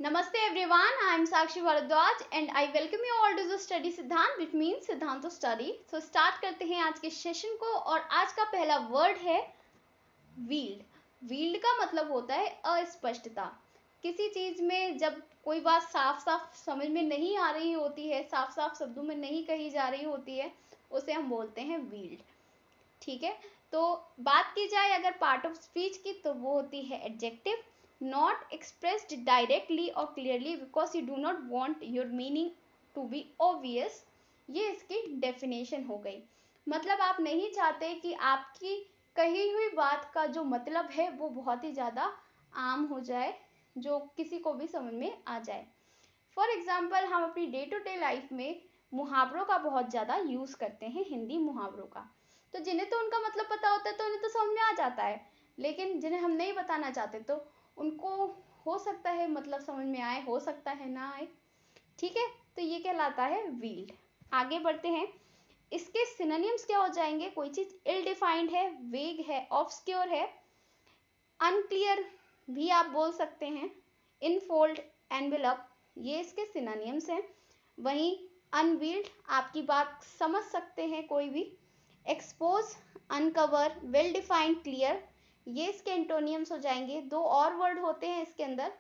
Namaste everyone, I am Sakshi Bharadwaj and I welcome you all to the study Siddhant which means सिद्धांत to study. So start करते हैं आज के session को और आज का पहला वर्ड है wield. Wield का मतलब होता है अस्पष्टता. किसी चीज में जब कोई बात साफ साफ समझ में नहीं आ रही होती है, साफ साफ शब्दों में नहीं कही जा रही होती है, उसे हम बोलते हैं wield. ठीक है, तो बात की जाए अगर पार्ट ऑफ स्पीच की तो वो होती है adjective. Not expressed directly or clearly because you do not want your meaning to be obvious. ये इसकी डेफिनेशन हो गई. मतलब आप नहीं चाहते कि आपकी कही हुई बात का जो मतलब है वो बहुत ही ज़्यादा आम हो जाए, जो किसी को भी समझ में आ जाए. फॉर एग्जाम्पल हम अपनी डे टू डे लाइफ में मुहावरों का बहुत ज़्यादा यूज़ करते हैं, हिंदी मुहावरों का. तो जिन्हें तो उनका मतलब पता होता है तो उन्हें तो समझ में आ जाता है, लेकिन जिन्हें हम नहीं बताना चाहते तो उनको हो सकता है मतलब समझ में आए, हो सकता है ना आए. ठीक है, तो ये कहलाता है wield. आगे बढ़ते हैं. इसके सिनोनिम्स क्या हो जाएंगे? कोई चीज इल डिफाइंड है, वेग है, ऑब्सक्योर है, अनक्लियर भी आप बोल सकते हैं, इनफोल्ड, एनवेलप, ये इसके सिनोनिम्स हैं. वहीं अनवील्ड आपकी बात समझ सकते हैं कोई भी. Expose, uncover, well defined, clear, ये इसके एंटोनियम्स हो जाएंगे. दो और वर्ड होते हैं इसके अंदर,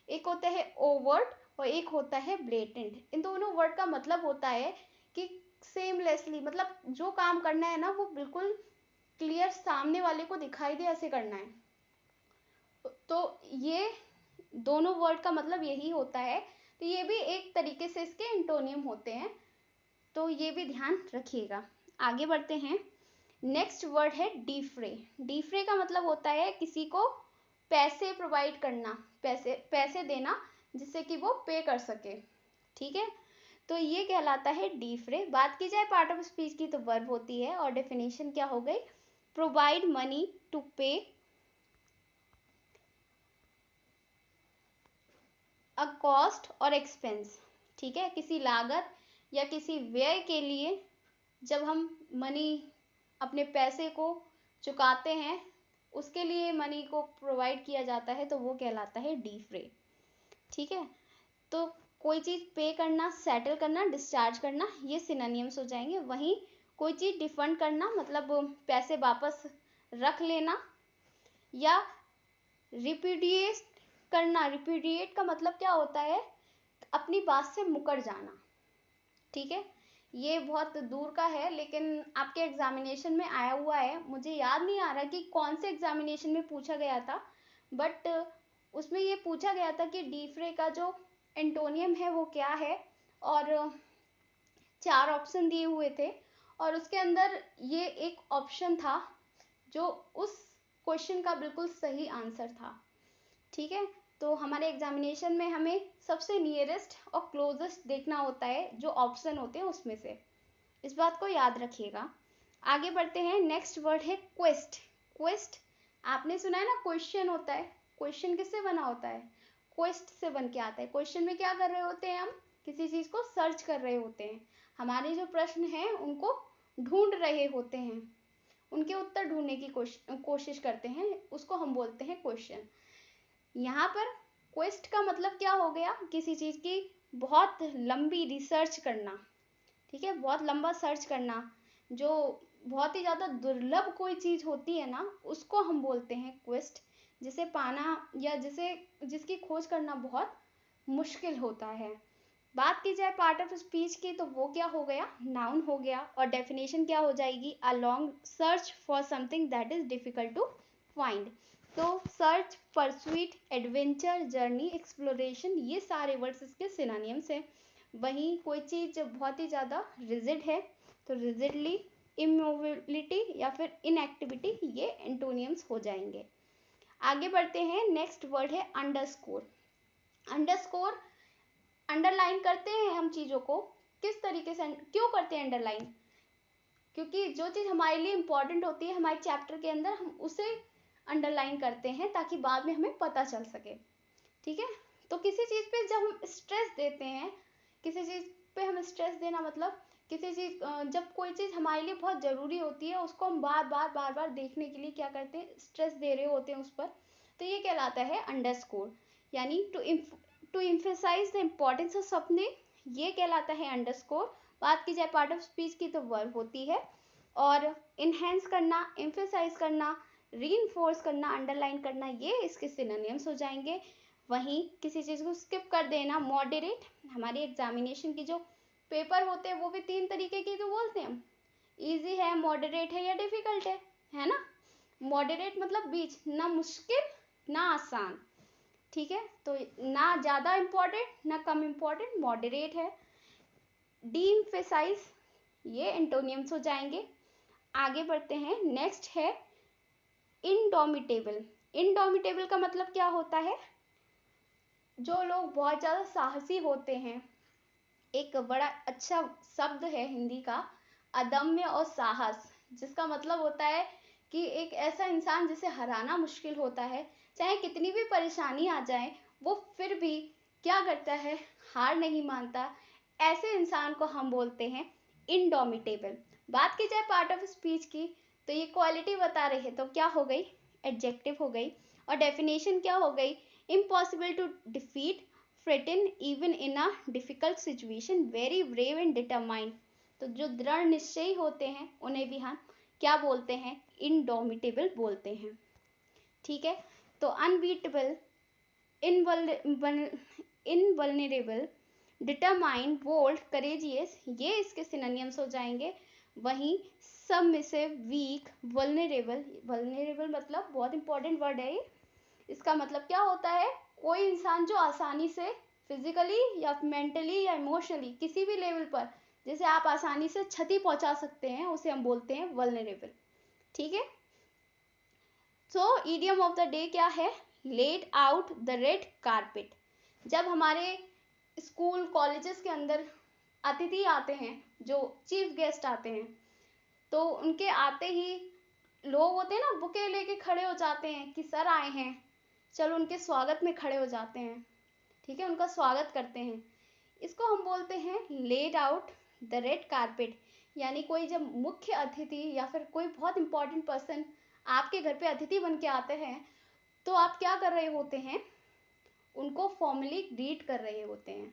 एक होता है ओवर्ट और एक होता है ब्लेटेंट. इन दोनों वर्ड का मतलब होता है कि सेमलेसली, मतलब जो काम करना है ना वो बिल्कुल क्लियर सामने वाले को दिखाई दे ऐसे करना है. तो ये दोनों वर्ड का मतलब यही होता है. तो ये भी एक तरीके से इसके एंटोनियम होते हैं, तो ये भी ध्यान रखिएगा. आगे बढ़ते हैं. नेक्स्ट वर्ड है डीफ्रे. डीफ्रे का मतलब होता है किसी को पैसे प्रोवाइड करना, पैसे देना जिससे कि वो पे कर सके. ठीक है, तो ये कहलाता है डीफ्रे. बात की जाए पार्ट ऑफ स्पीच की तो वर्ब होती है और डेफिनेशन क्या हो गई? प्रोवाइड मनी टू पे अ कॉस्ट और एक्सपेंस. ठीक है, किसी लागत या किसी व्यय के लिए जब हम मनी, अपने पैसे को चुकाते हैं, उसके लिए मनी को प्रोवाइड किया जाता है तो वो कहलाता है डीफ्रे. ठीक है, तो कोई चीज़ पे करना, सेटल करना, डिस्चार्ज करना, ये सिनोनिम्स हो जाएंगे. वहीं कोई चीज़ डिफंड करना मतलब पैसे वापस रख लेना, या रिप्यूडिएट करना. रिप्यूडिएट का मतलब क्या होता है? अपनी बात से मुकर जाना. ठीक है, ये बहुत दूर का है लेकिन आपके एग्जामिनेशन में आया हुआ है. मुझे याद नहीं आ रहा कि कौन से एग्जामिनेशन में पूछा गया था, बट उसमें ये पूछा गया था कि डीफ्रे का जो एंटोनियम है वो क्या है, और 4 ऑप्शन दिए हुए थे और उसके अंदर ये एक ऑप्शन था जो उस क्वेश्चन का बिल्कुल सही आंसर था. ठीक है, तो हमारे एग्जामिनेशन में हमें सबसे नियरेस्ट और क्लोजेस्ट देखना होता है जो ऑप्शन होते हैं उसमें से. इस बात को याद रखिएगा. आगे बढ़ते हैं. नेक्स्ट वर्ड है क्वेस्ट. क्वेस्ट आपने सुना है ना, क्वेश्चन होता है. क्वेश्चन किससे बना होता है? क्वेस्ट से बन के आता है. क्वेश्चन में क्या कर रहे होते हैं? हम किसी चीज को सर्च कर रहे होते हैं. हमारे जो प्रश्न हैं उनको ढूंढ रहे होते हैं, उनके उत्तर ढूंढने की कोशिश करते हैं, उसको हम बोलते हैं क्वेश्चन. यहाँ पर क्वेस्ट का मतलब क्या हो गया? किसी चीज की बहुत लंबी रिसर्च करना. ठीक है, बहुत लंबा सर्च करना, जो बहुत ही ज़्यादा दुर्लभ कोई चीज़ होती है ना उसको हम बोलते हैं क्वेस्ट, जिसे पाना या जिसकी खोज करना बहुत मुश्किल होता है. बात की जाए पार्ट ऑफ स्पीच की तो वो क्या हो गया? नाउन हो गया. और डेफिनेशन क्या हो जाएगी? A long search for something that is difficult to find. तो search, pursuit, adventure, journey, exploration, ये सारे वर्ड्स इसके सिनोनिम्स हैं. वहीं कोई चीज़ बहुत ही ज़्यादा रिजिड है तो रिजिडली, इमोबिलिटी या फिर इनएक्टिविटी, ये एंटोनियम्स हो जाएंगे. आगे बढ़ते हैं. नेक्स्ट वर्ड है अंडरस्कोर. अंडरस्कोर, अंडरलाइन करते हैं हम चीज़ों को. किस तरीके से, क्यों करते हैं अंडरलाइन? क्योंकि जो चीज़ हमारे लिए इम्पॉर्टेंट होती है हमारे चैप्टर के अंदर, हम उसे अंडरलाइन करते हैं ताकि बाद में हमें पता चल सके. ठीक है, तो किसी चीज़ पे जब हम स्ट्रेस देते हैं, किसी चीज़ पे हम स्ट्रेस देना मतलब किसी चीज़, जब कोई चीज़ हमारे लिए बहुत ज़रूरी होती है उसको हम बार बार देखने के लिए क्या करते हैं? स्ट्रेस दे रहे होते हैं उस पर. तो ये कहलाता है अंडरस्कोर. यानी to emphasize the importance of something, ये कहलाता है अंडरस्कोर। बात की जाए पार्ट ऑफ स्पीच की तो वर्ब होती है। और इनहेंस करना, एम्फेसाइज करना, रीइंफोर्स करना, अंडरलाइन करना, ये इसके सिनोनिम्स हो जाएंगे। वहीं किसी चीज़ को स्किप कर देना, मॉडरेट। हमारी एग्जामिनेशन की जो पेपर होते हैं वो भी 3 तरीके के तो बोलते हैं हम, ईजी है, मॉडरेट है या डिफिकल्ट है ना। मॉडरेट मतलब बीच, ना मुश्किल ना आसान, ठीक है। तो ना ज़्यादा इम्पोर्टेंट ना कम इम्पोर्टेंट, मॉडरेट है। डी एम्फेसाइज, ये एंटोनियम्स हो जाएंगे। आगे बढ़ते हैं, नेक्स्ट है इंडोमिटेबल। इंडोमिटेबल का मतलब क्या होता है? जो लोग बहुत ज़्यादा साहसी होते हैं, एक बड़ा अच्छा शब्द है हिंदी का अदम्य और साहस, जिसका मतलब होता है कि एक ऐसा इंसान जिसे हराना मुश्किल होता है, चाहे कितनी भी परेशानी आ जाए वो फिर भी क्या करता है, हार नहीं मानता। ऐसे इंसान को हम बोलते हैं इंडोमिटेबल। बात की जाए पार्ट ऑफ स्पीच की तो ये क्वालिटी बता रही है, तो क्या हो गई, एडजेक्टिव हो गई। और डेफिनेशन क्या हो गई, impossible to defeat, frighten even in a difficult situation, very brave and determined. तो जो दृढ़ निश्चयी होते हैं उन्हें भी हम क्या बोलते हैं, इंडोमिटेबल बोलते हैं, ठीक है। तो अनबीटेबल, इनवल्नरेबल, डिटरमाइंड, बोल्ड, करेजियस, ये इसके सिनोनिम्स हो जाएंगे। वहीं सबमिसिव, वीक, वल्नरेबल, वल्नरेबल मतलब बहुत इंपॉर्टेंट वर्ड है ये। इसका मतलब क्या होता है, कोई इंसान जो आसानी से फिजिकली या मेंटली या इमोशनली किसी भी लेवल पर जैसे आप आसानी से क्षति पहुंचा सकते हैं, उसे हम बोलते हैं वल्नरेबल, ठीक है। सो इडियम ऑफ द डे क्या है, laid out the red carpet. जब हमारे स्कूल कॉलेजेस के अंदर अतिथि आते हैं, जो चीफ गेस्ट आते हैं, तो उनके आते ही लोग होते हैं ना बुके लेके खड़े हो जाते हैं कि सर आए हैं, चलो उनके स्वागत में खड़े हो जाते हैं, ठीक है, उनका स्वागत करते हैं। इसको हम बोलते हैं laid out the red carpet. यानी कोई जब मुख्य अतिथि या फिर कोई बहुत इंपॉर्टेंट पर्सन आपके घर पे अतिथि बन के आते हैं, तो आप क्या कर रहे होते हैं, उनको फॉर्मली ग्रीट कर रहे होते हैं,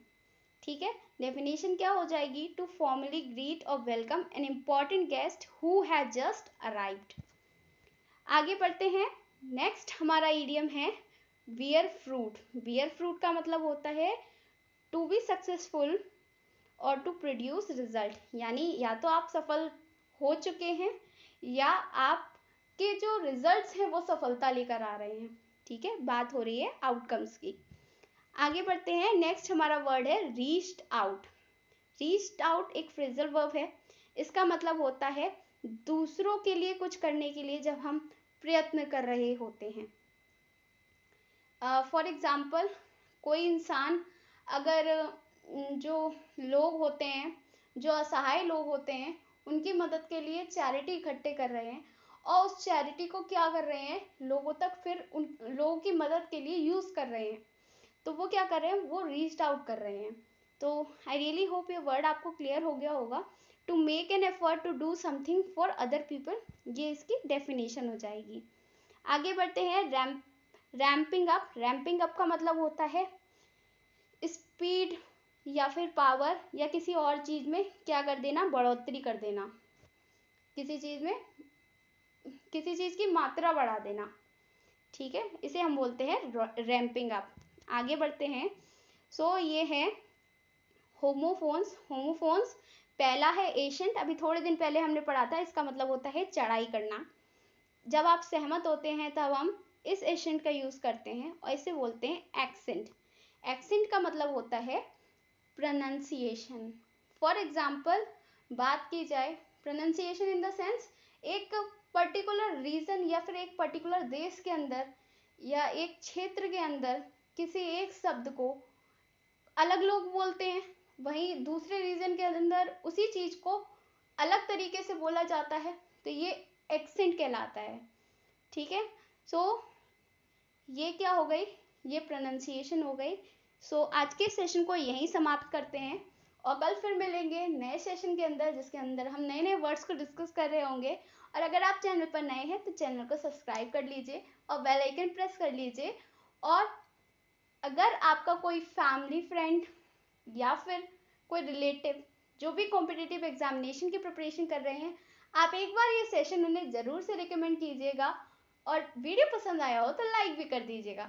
ठीक है। डेफिनेशन क्या हो जाएगी, टू फॉर्मली ग्रीट और welcome an important guest who has just arrived. आगे बढ़ते हैं, नेक्स्ट हमारा इडियम है बियर फ्रूट। बियर फ्रूट का मतलब होता है टू बी सक्सेसफुल और टू प्रोड्यूस रिजल्ट, यानी या तो आप सफल हो चुके हैं या आपके जो रिजल्ट्स हैं वो सफलता लेकर आ रहे हैं, ठीक है। बात हो रही है आउटकम्स की। आगे बढ़ते हैं, नेक्स्ट हमारा वर्ड है रीच्ड आउट। रीच्ड आउट एक फ्रेजल वर्ब है। इसका मतलब होता है दूसरों के लिए कुछ करने के लिए जब हम प्रयत्न कर रहे होते हैं। फॉर एग्जाम्पल, कोई इंसान अगर जो लोग होते हैं, जो असहाय लोग होते हैं, उनकी मदद के लिए चैरिटी इकट्ठे कर रहे हैं और उस चैरिटी को क्या कर रहे हैं, लोगों तक फिर उन लोगों की मदद के लिए यूज़ कर रहे हैं, तो वो क्या कर रहे हैं, वो रीच्ड आउट कर रहे हैं। तो आई रियली होप ये वर्ड आपको क्लियर हो गया होगा। To make an effort to do something for other people, ये इसकी डेफिनेशन हो जाएगी। आगे बढ़ते हैं, रैम्पिंग अप। रैम्पिंग अप का मतलब होता है स्पीड या फिर पावर या किसी और चीज़ में क्या कर देना, बढ़ोतरी कर देना, किसी चीज़ में किसी चीज़ की मात्रा बढ़ा देना, ठीक है, इसे हम बोलते हैं रैम्पिंग अप। आगे बढ़ते हैं, सो ये है होमोफोन्स। होमोफोन्स पहला है एशेंट, अभी थोड़े दिन पहले हमने पढ़ा था, इसका मतलब होता है चढ़ाई करना। जब आप सहमत होते हैं तब हम इस एशेंट का यूज़ करते हैं और इसे बोलते हैं एक्सेंट। एक्सेंट का मतलब होता है प्रोनाउंसिएशन। फॉर एग्जाम्पल बात की जाए, प्रोनाउंसिएशन इन द सेंस एक पर्टिकुलर रीजन या फिर एक पर्टिकुलर देश के अंदर या एक क्षेत्र के अंदर किसी एक शब्द को अलग लोग बोलते हैं, वहीं दूसरे रीजन के अंदर उसी चीज़ को अलग तरीके से बोला जाता है, तो ये एक्सेंट कहलाता है, ठीक है। सो ये क्या हो गई, ये प्रोनाउंसिएशन हो गई। सो आज के सेशन को यहीं समाप्त करते हैं और कल फिर मिलेंगे नए सेशन के अंदर, जिसके अंदर हम नए नए वर्ड्स को डिस्कस कर रहे होंगे। और अगर आप चैनल पर नए हैं तो चैनल को सब्सक्राइब कर लीजिए और बेल आइकन प्रेस कर लीजिए। और अगर आपका कोई फैमिली फ्रेंड या फिर कोई रिलेटिव जो भी कॉम्पिटिटिव एग्जामिनेशन की प्रिपरेशन कर रहे हैं, आप एक बार ये सेशन उन्हें ज़रूर से रिकमेंड कीजिएगा और वीडियो पसंद आया हो तो लाइक भी कर दीजिएगा।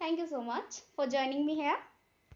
Thank you so much for joining me here.